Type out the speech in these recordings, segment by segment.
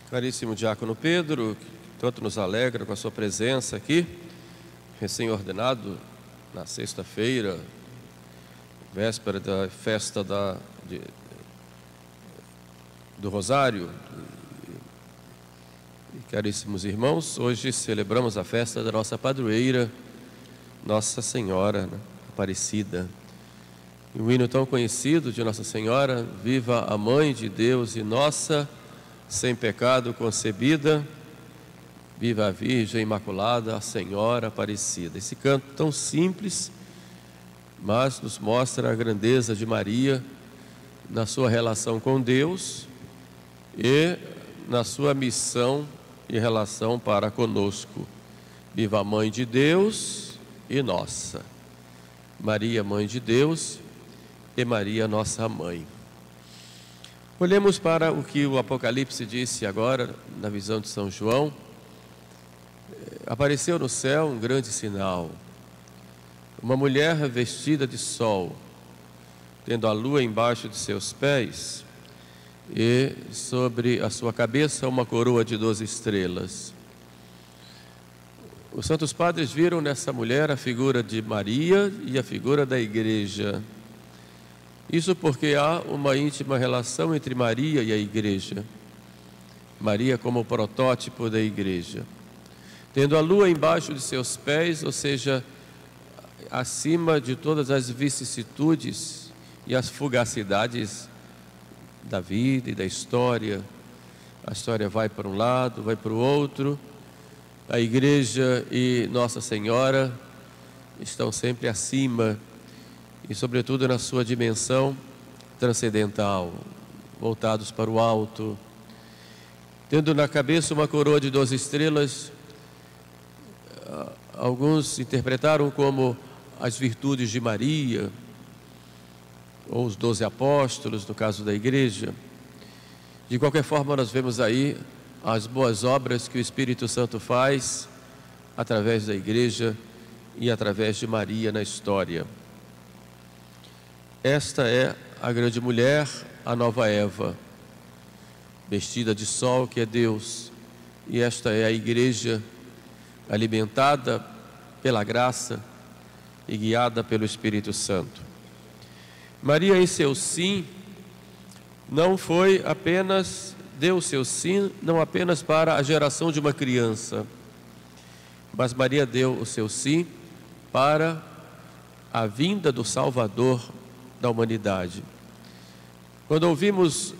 Caríssimo Diácono Pedro, que tanto nos alegra com a sua presença aqui, recém-ordenado na sexta-feira, véspera da festa do Rosário. E, caríssimos irmãos, hoje celebramos a festa da nossa padroeira, Nossa Senhora Aparecida. E um hino tão conhecido de Nossa Senhora: viva a Mãe de Deus e nossa, sem pecado concebida, viva a Virgem Imaculada, a Senhora Aparecida. Esse canto tão simples, mas nos mostra a grandeza de Maria na sua relação com Deus e na sua missão e relação para conosco. Viva a Mãe de Deus e nossa. Maria, Mãe de Deus, e Maria, nossa Mãe. Olhemos para o que o Apocalipse disse agora, na visão de São João. Apareceu no céu um grande sinal. Uma mulher vestida de sol, tendo a lua embaixo de seus pés, e sobre a sua cabeça uma coroa de 12 estrelas. Os santos padres viram nessa mulher a figura de Maria e a figura da Igreja. Isso porque há uma íntima relação entre Maria e a Igreja. Maria como protótipo da Igreja. Tendo a lua embaixo de seus pés, ou seja, acima de todas as vicissitudes e as fugacidades da vida e da história. A história vai para um lado, vai para o outro. A Igreja e Nossa Senhora estão sempre acima e, sobretudo, na sua dimensão transcendental, voltados para o alto. Tendo na cabeça uma coroa de 12 estrelas, alguns interpretaram como as virtudes de Maria, ou os 12 apóstolos, no caso da Igreja. De qualquer forma, nós vemos aí as boas obras que o Espírito Santo faz através da Igreja e através de Maria na história. Esta é a grande mulher, a nova Eva, vestida de sol, que é Deus. E esta é a Igreja, alimentada pela graça e guiada pelo Espírito Santo. Maria, em seu sim, não foi apenas, deu seu sim, não apenas para a geração de uma criança, mas Maria deu o seu sim para a vinda do Salvador da humanidade. Quando ouvimos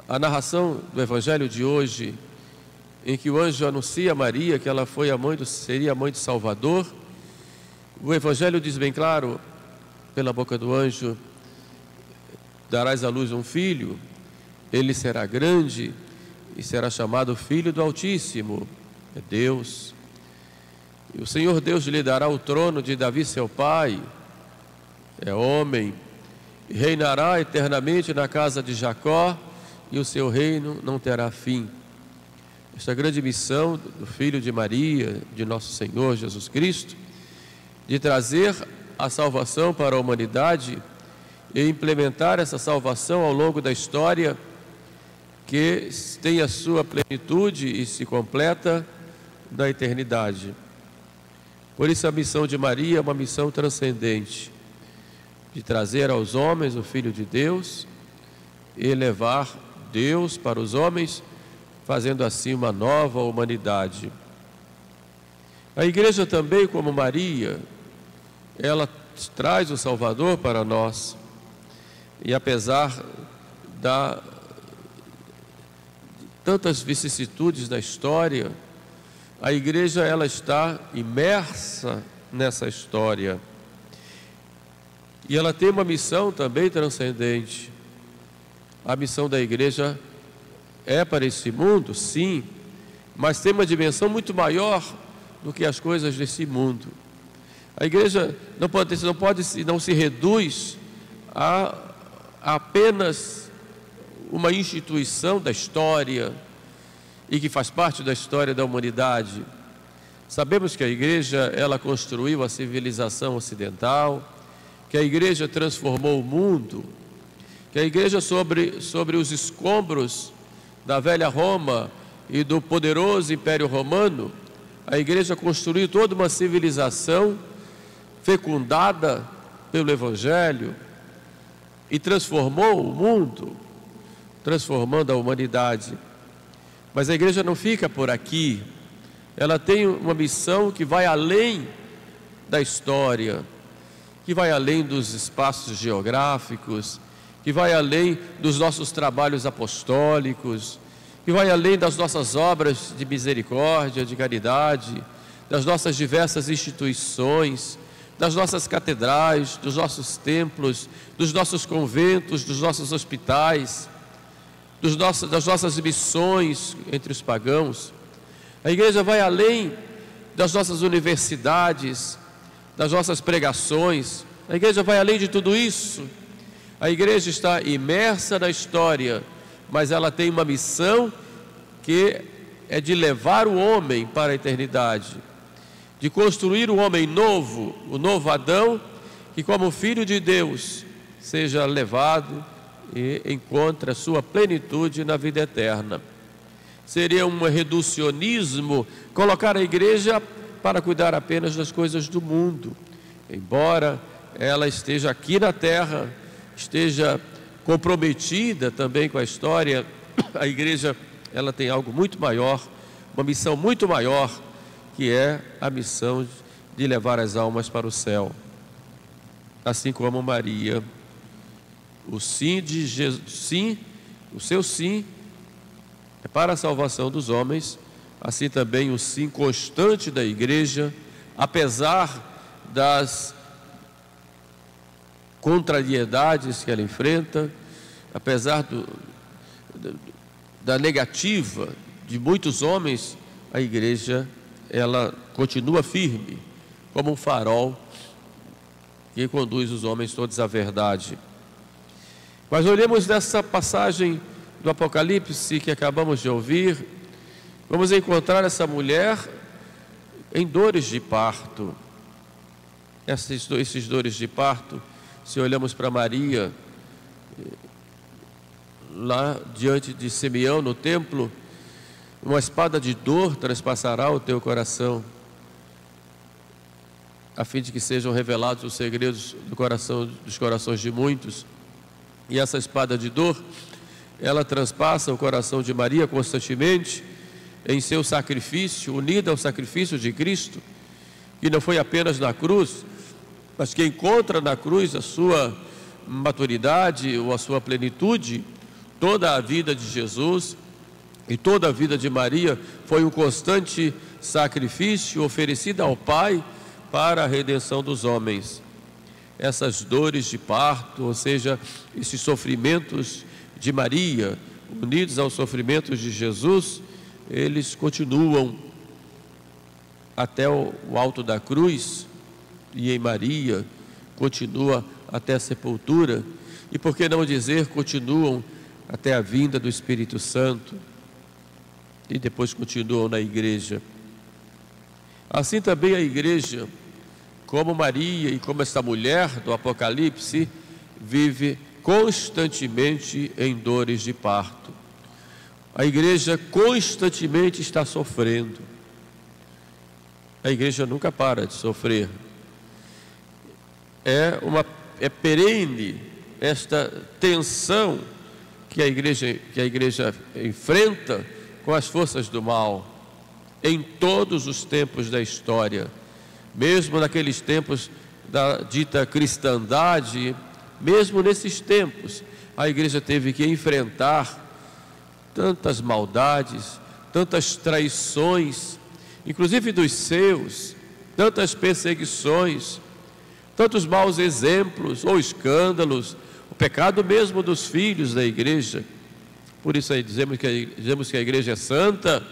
a narração do Evangelho de hoje, em que o anjo anuncia a Maria que ela foi seria a mãe do Salvador, o Evangelho diz bem claro, pela boca do anjo: darás à luz um filho, ele será grande e será chamado Filho do Altíssimo, é Deus. E o Senhor Deus lhe dará o trono de Davi seu pai, é homem, e reinará eternamente na casa de Jacó, e o seu reino não terá fim. Esta grande missão do Filho de Maria, de nosso Senhor Jesus Cristo, de trazer a salvação para a humanidade e implementar essa salvação ao longo da história, que tem a sua plenitude e se completa na eternidade. Por isso a missão de Maria é uma missão transcendente, de trazer aos homens o Filho de Deus e levar Deus para os homens, fazendo assim uma nova humanidade. A Igreja também, como Maria, ela traz o Salvador para nós. E apesar de tantas vicissitudes da história, a Igreja, ela está imersa nessa história. E ela tem uma missão também transcendente. A missão da Igreja é para esse mundo, sim, mas tem uma dimensão muito maior do que as coisas desse mundo. A Igreja não se reduz a apenas uma instituição da história e que faz parte da história da humanidade. Sabemos que a Igreja, ela construiu a civilização ocidental, que a Igreja transformou o mundo, que a Igreja sobre os escombros da velha Roma e do poderoso Império Romano, a igreja construiu toda uma civilização fecundada pelo Evangelho e transformou o mundo, transformando a humanidade. Mas a igreja não fica por aqui. Ela tem uma missão que vai além da história, que vai além dos espaços geográficos, que vai além dos nossos trabalhos apostólicos, que vai além das nossas obras de misericórdia, de caridade, das nossas diversas instituições, das nossas catedrais, dos nossos templos, dos nossos conventos, dos nossos hospitais, das nossas missões entre os pagãos. A igreja vai além das nossas universidades, das nossas pregações. A igreja vai além de tudo isso. A igreja está imersa na história, mas ela tem uma missão que é de levar o homem para a eternidade, de construir o homem novo, o novo Adão, que como filho de Deus seja levado e encontre a sua plenitude na vida eterna. Seria um reducionismo colocar a igreja para cuidar apenas das coisas do mundo, embora ela esteja aqui na terra, esteja comprometida também com a história. A igreja, ela tem algo muito maior, uma missão muito maior, que é a missão de levar as almas para o céu. Assim como Maria, o sim de Jesus, sim, o seu sim é para a salvação dos homens, assim também o sim constante da igreja, apesar das contrariedades que ela enfrenta, apesar da negativa de muitos homens, a igreja, ela continua firme, como um farol que conduz os homens todos à verdade. Mas olhemos nessa passagem do Apocalipse que acabamos de ouvir, vamos encontrar essa mulher em dores de parto. Esses dores de parto, se olhamos para Maria, lá diante de Simeão no templo, uma espada de dor transpassará o teu coração, a fim de que sejam revelados os segredos dos corações de muitos. E essa espada de dor, ela transpassa o coração de Maria constantemente em seu sacrifício, unida ao sacrifício de Cristo, que não foi apenas na cruz, mas que encontra na cruz a sua maturidade ou a sua plenitude. Toda a vida de Jesus e toda a vida de Maria foi um constante sacrifício oferecido ao Pai para a redenção dos homens. Essas dores de parto, ou seja, esses sofrimentos de Maria, unidos aos sofrimentos de Jesus, eles continuam até o alto da cruz, e em Maria continua até a sepultura, e por que não dizer continuam até a vinda do Espírito Santo, e depois continuam na igreja. Assim também a igreja, como Maria e como esta mulher do Apocalipse, vive constantemente em dores de parto. A igreja constantemente está sofrendo. A igreja nunca para de sofrer. É perene esta tensão que a igreja enfrenta com as forças do mal em todos os tempos da história. Mesmo naqueles tempos da dita cristandade, mesmo nesses tempos, a igreja teve que enfrentar tantas maldades, tantas traições, inclusive dos seus, tantas perseguições, tantos maus exemplos ou escândalos, o pecado mesmo dos filhos da igreja. Por isso aí dizemos que a igreja é santa,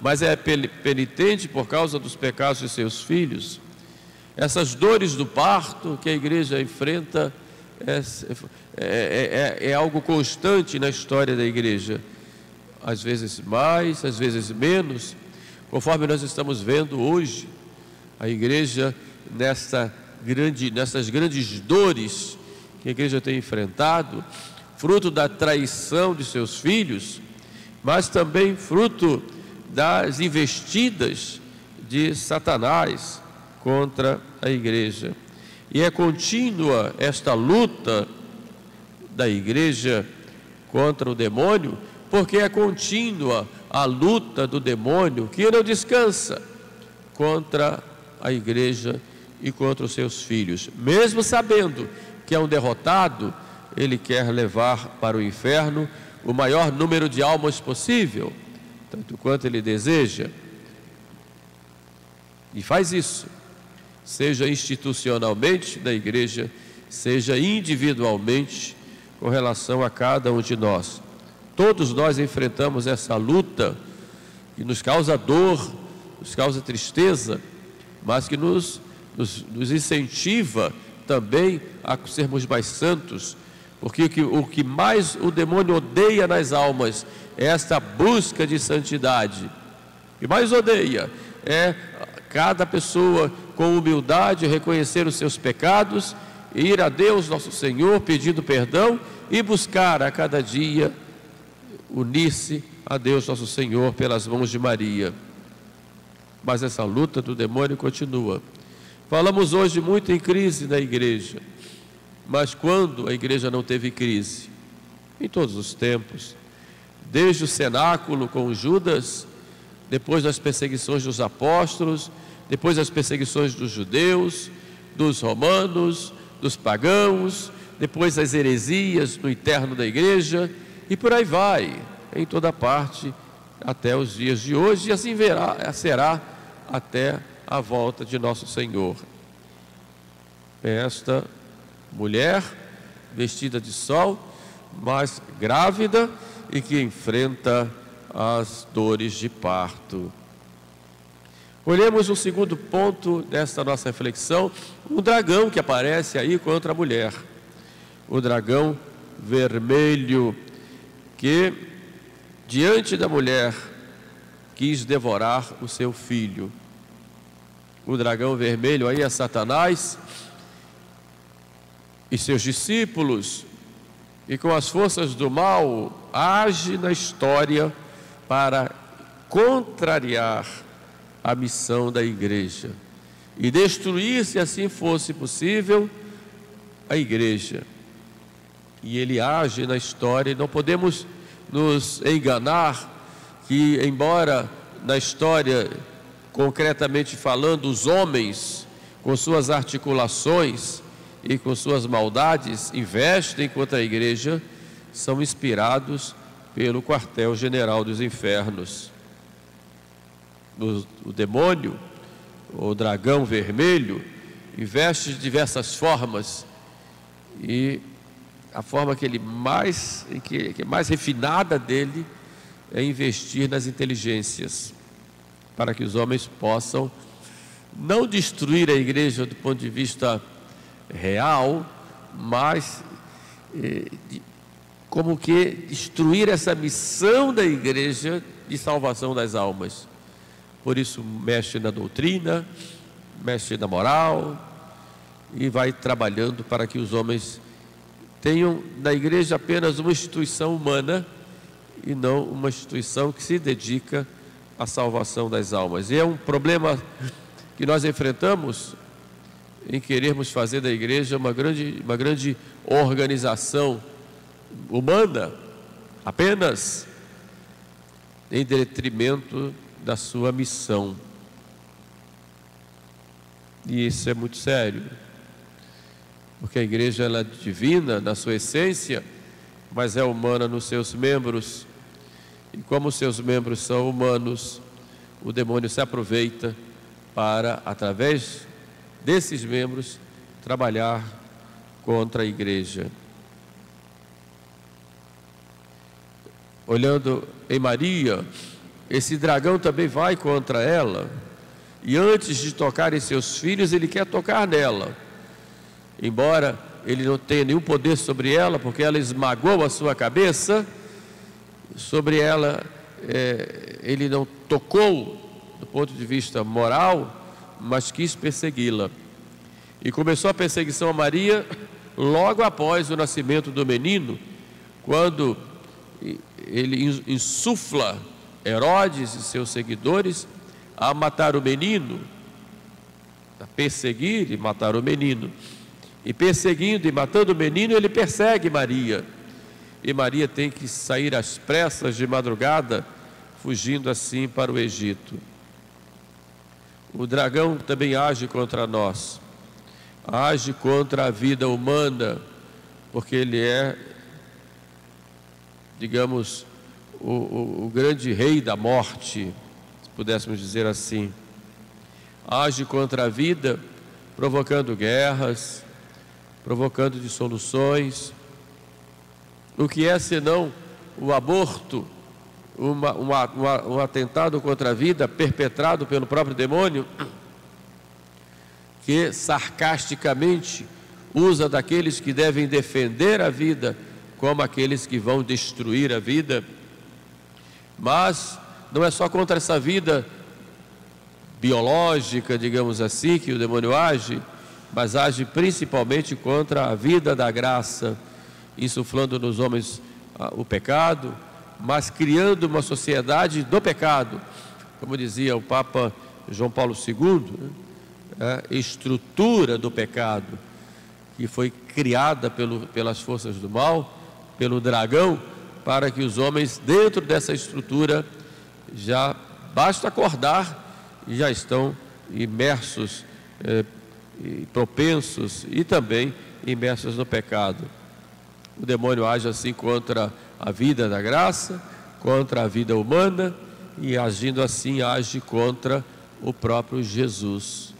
mas é penitente por causa dos pecados de seus filhos. Essas dores do parto que a igreja enfrenta é algo constante na história da igreja, às vezes mais, às vezes menos, conforme nós estamos vendo hoje. A igreja nessas grandes dores que a igreja tem enfrentado, fruto da traição de seus filhos, mas também fruto das investidas de Satanás contra a igreja. E é contínua esta luta da igreja contra o demônio, porque é contínua a luta do demônio, que não descansa, contra a igreja e contra os seus filhos. Mesmo sabendo que é um derrotado, ele quer levar para o inferno o maior número de almas possível, tanto quanto ele deseja. E faz isso, seja institucionalmente da igreja, seja individualmente, com relação a cada um de nós. Todos nós enfrentamos essa luta que nos causa dor, nos causa tristeza, mas que nos incentiva também a sermos mais santos, porque o que mais o demônio odeia nas almas é esta busca de santidade. O que mais odeia é cada pessoa com humildade reconhecer os seus pecados, ir a Deus nosso Senhor pedindo perdão e buscar a cada dia unir-se a Deus nosso Senhor pelas mãos de Maria. Mas essa luta do demônio continua. Falamos hoje muito em crise na igreja, mas quando a igreja não teve crise? Em todos os tempos, desde o cenáculo com Judas, depois das perseguições dos apóstolos, depois das perseguições dos judeus, dos romanos, dos pagãos, depois das heresias no interno da igreja, e por aí vai, em toda parte, até os dias de hoje, e assim será até a volta de nosso Senhor. Esta mulher vestida de sol, mas grávida e que enfrenta as dores de parto. Olhemos o segundo ponto desta nossa reflexão, o dragão que aparece aí contra a mulher. O dragão vermelho que, diante da mulher, quis devorar o seu filho. O dragão vermelho aí é Satanás e seus discípulos, e com as forças do mal age na história para contrariar a missão da igreja e destruir, se assim fosse possível, a igreja. E ele age na história, e não podemos nos enganar que, embora na história, concretamente falando, os homens, com suas articulações e com suas maldades, investem contra a igreja, são inspirados pelo quartel-general dos infernos. O demônio, o dragão vermelho, investe de diversas formas, e a forma que é mais refinada dele é investir nas inteligências, para que os homens possam não destruir a igreja do ponto de vista real, mas como que destruir essa missão da igreja de salvação das almas. Por isso mexe na doutrina, mexe na moral e vai trabalhando para que os homens tenham na igreja apenas uma instituição humana e não uma instituição que se dedica à salvação das almas. E é um problema que nós enfrentamos em querermos fazer da igreja uma grande organização humana, apenas em detrimento da sua missão. E isso é muito sério, porque a igreja ela é divina na sua essência, mas é humana nos seus membros, e como os seus membros são humanos, o demônio se aproveita para, através desses membros, trabalhar contra a igreja. Olhando em Maria, esse dragão também vai contra ela, e antes de tocar em seus filhos, ele quer tocar nela, embora ele não tenha nenhum poder sobre ela, porque ela esmagou a sua cabeça. Sobre ela, ele não tocou do ponto de vista moral, mas quis persegui-la. E começou a perseguição a Maria logo após o nascimento do menino, quando ele insufla Herodes e seus seguidores a matar o menino, a perseguir e matar o menino. E perseguindo e matando o menino, ele persegue Maria. E Maria tem que sair às pressas de madrugada, fugindo assim para o Egito. O dragão também age contra nós, age contra a vida humana, porque ele é, digamos, o grande rei da morte, se pudéssemos dizer assim. Age contra a vida, provocando guerras, provocando dissoluções. O que é senão o aborto, um atentado contra a vida perpetrado pelo próprio demônio, que sarcasticamente usa daqueles que devem defender a vida como aqueles que vão destruir a vida. Mas não é só contra essa vida biológica, digamos assim, que o demônio age, mas age principalmente contra a vida da graça, insuflando nos homens o pecado, mas criando uma sociedade do pecado, como dizia o Papa João Paulo II, estrutura do pecado, que foi criada pelas forças do mal, pelo dragão, para que os homens dentro dessa estrutura, já basta acordar e já estão imersos, propensos e também imersos no pecado. O demônio age assim contra a vida da graça, contra a vida humana, e agindo assim age contra o próprio Jesus,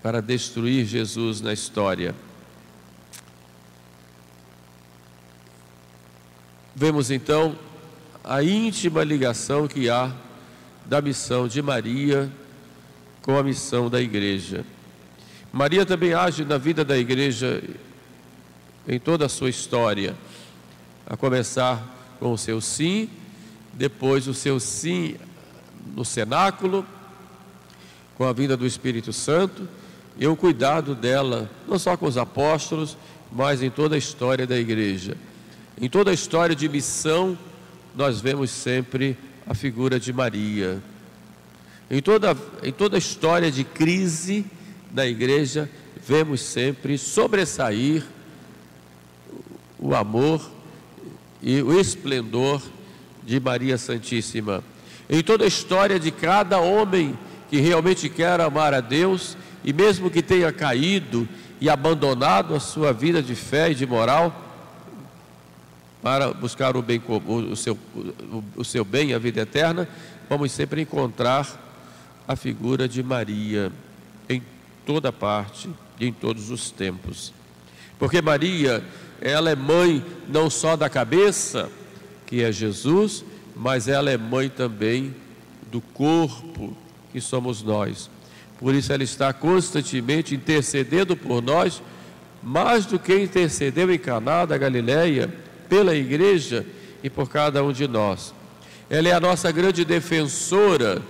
para destruir Jesus na história. Vemos então a íntima ligação que há da missão de Maria com a missão da igreja. Maria também age na vida da igreja em toda a sua história, a começar com o seu sim, depois o seu sim no cenáculo, com a vinda do Espírito Santo, e o cuidado dela, não só com os apóstolos, mas em toda a história da igreja. Em toda a história de missão, nós vemos sempre a figura de Maria. Em toda a história de crise da igreja, vemos sempre sobressair o amor e o esplendor de Maria Santíssima. Em toda a história de cada homem que realmente quer amar a Deus, e mesmo que tenha caído e abandonado a sua vida de fé e de moral, para buscar o bem, o seu bem, a vida eterna, vamos sempre encontrar a figura de Maria em toda parte e em todos os tempos. Porque Maria, ela é mãe não só da cabeça, que é Jesus, mas ela é mãe também do corpo, que somos nós. Por isso ela está constantemente intercedendo por nós, mais do que intercedeu em Caná da Galileia, pela igreja e por cada um de nós. Ela é a nossa grande defensora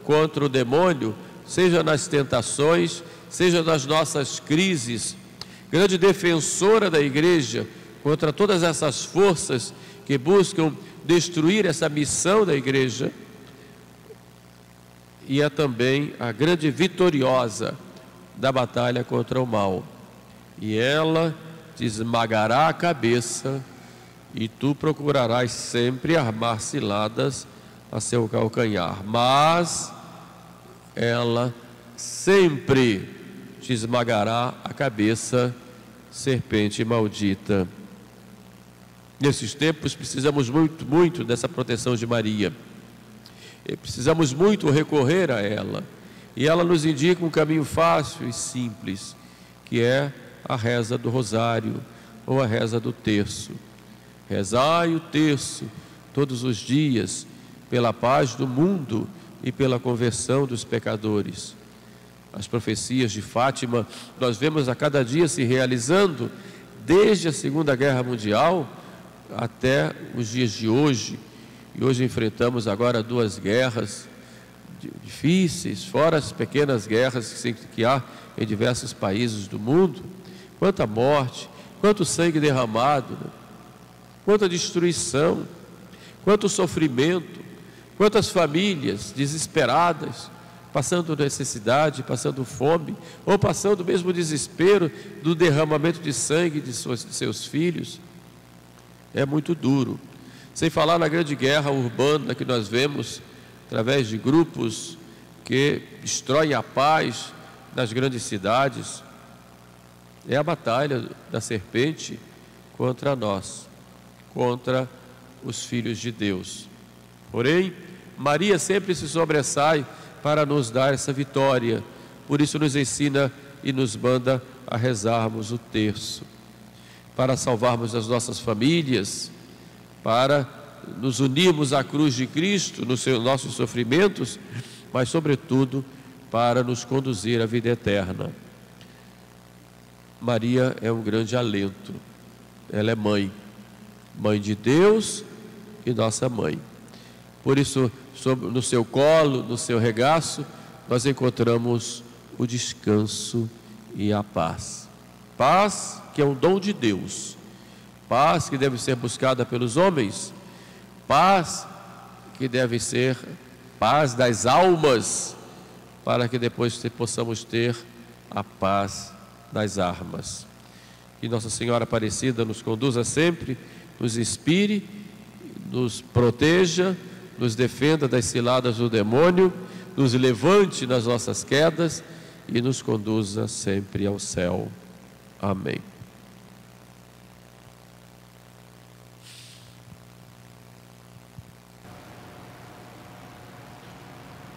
contra o demônio, seja nas tentações, seja nas nossas crises, grande defensora da igreja contra todas essas forças que buscam destruir essa missão da igreja, e é também a grande vitoriosa da batalha contra o mal. E ela te esmagará a cabeça, e tu procurarás sempre armar ciladas a seu calcanhar, mas ela sempre te esmagará a cabeça, serpente maldita. Nesses tempos precisamos muito dessa proteção de Maria, e precisamos muito recorrer a ela, e ela nos indica um caminho fácil e simples, que é a reza do rosário ou a reza do terço. Rezai o terço todos os dias pela paz do mundo e pela conversão dos pecadores. As profecias de Fátima nós vemos a cada dia se realizando, desde a Segunda Guerra Mundial até os dias de hoje. E hoje enfrentamos agora 2 guerras difíceis, fora as pequenas guerras que há em diversos países do mundo. Quanta morte, quanto sangue derramado, né? quanta destruição, quanto sofrimento, quantas famílias desesperadas, passando necessidade, passando fome, ou passando mesmo desespero do derramamento de sangue de seus filhos. É muito duro. Sem falar na grande guerra urbana que nós vemos através de grupos que destroem a paz nas grandes cidades. É a batalha da serpente contra nós, contra os filhos de Deus. Porém, Maria sempre se sobressai para nos dar essa vitória. Por isso nos ensina e nos manda a rezarmos o terço, para salvarmos as nossas famílias, para nos unirmos à cruz de Cristo nos nossos sofrimentos, mas sobretudo para nos conduzir à vida eterna. Maria é um grande alento. Ela é mãe, mãe de Deus e nossa mãe. Por isso, no seu colo, no seu regaço, nós encontramos o descanso e a paz. Paz que é um dom de Deus, paz que deve ser buscada pelos homens, paz que deve ser paz das almas, para que depois possamos ter a paz das armas. Que Nossa Senhora Aparecida nos conduza sempre, nos inspire, nos proteja, nos defenda das ciladas do demônio, nos levante nas nossas quedas e nos conduza sempre ao céu. Amém.